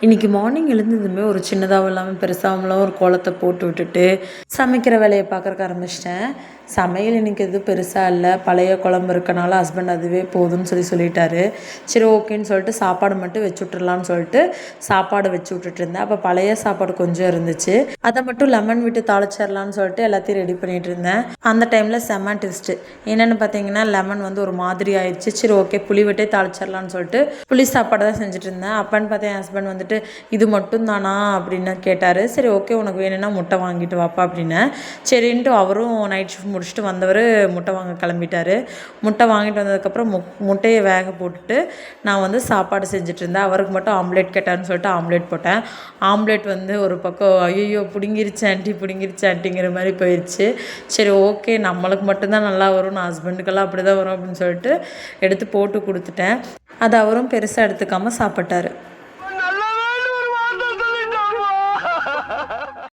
இன்றைக்கி மார்னிங் எழுந்ததுமே ஒரு சின்னதாகவும் இல்லாமல் பெருசாகவும் ஒரு கோலத்தை போட்டு விட்டுட்டு சமைக்கிற வேலையை பார்க்குறக்கு ஆரம்பிச்சிட்டேன். சமையல் இன்றைக்கி எதுவும் பெருசாக இல்லை, பழைய குழம்பு இருக்கனால ஹஸ்பண்ட் அதுவே போதும்னு சொல்லிட்டாரு. சரி ஓகேன்னு சொல்லிட்டு சாப்பாடு மட்டும் வச்சு விட்டுறலான்னு சொல்லிட்டு சாப்பாடு வச்சு விட்டுட்டு இருந்தேன். அப்போ பழைய சாப்பாடு கொஞ்சம் இருந்துச்சு, அதை மட்டும் லெமன் விட்டு தாளிச்சிடலான்னு சொல்லிட்டு எல்லாத்தையும் ரெடி பண்ணிகிட்டு இருந்தேன். அந்த டைமில் செம்ம டேஸ்ட்டு என்னென்னு பார்த்தீங்கன்னா லெமன் வந்து ஒரு மாதிரி ஆயிடுச்சு. சரி ஓகே புளி விட்டே தாளிச்சிடலான்னு சொல்லிட்டு புளி சாப்பாடு தான் செஞ்சுட்டு இருந்தேன். அப்போன்னு பார்த்தா என் ஹஸ்பண்ட் வந்துட்டு இது மட்டும் தானா அப்படின்னு கேட்டார். சரி ஓகே உனக்கு வேணும்னா முட்டை வாங்கிட்டு வாப்பா அப்படின்னு சரின்ட்டு அவரும் நைட் ஷிஃப்ட் முடிச்சுட்டு வந்தவர் முட்டை வாங்க கிளம்பிட்டார். முட்டை வாங்கிட்டு வந்ததுக்கப்புறம் முட்டையை வேக போட்டுட்டு நான் வந்து சாப்பாடு செஞ்சுட்டு இருந்தேன். அவருக்கு மட்டும் ஆம்லேட் கேட்டார்னு சொல்லிட்டு ஆம்லேட் போட்டேன். ஆம்லேட் வந்து ஒரு பக்கம் ஐயோ பிடுங்கிருச்சு ஆண்டிங்கிற மாதிரி போயிடுச்சு. சரி ஓகே நம்மளுக்கு மட்டும்தான் நல்லா வரும், நான் ஹஸ்பண்டுக்கெல்லாம் அப்படி தான் வரும் அப்படின்னு சொல்லிட்டு எடுத்து போட்டு கொடுத்துட்டேன். அது அவரும் பெருசாக எடுத்துக்காமல் சாப்பிட்டாரு.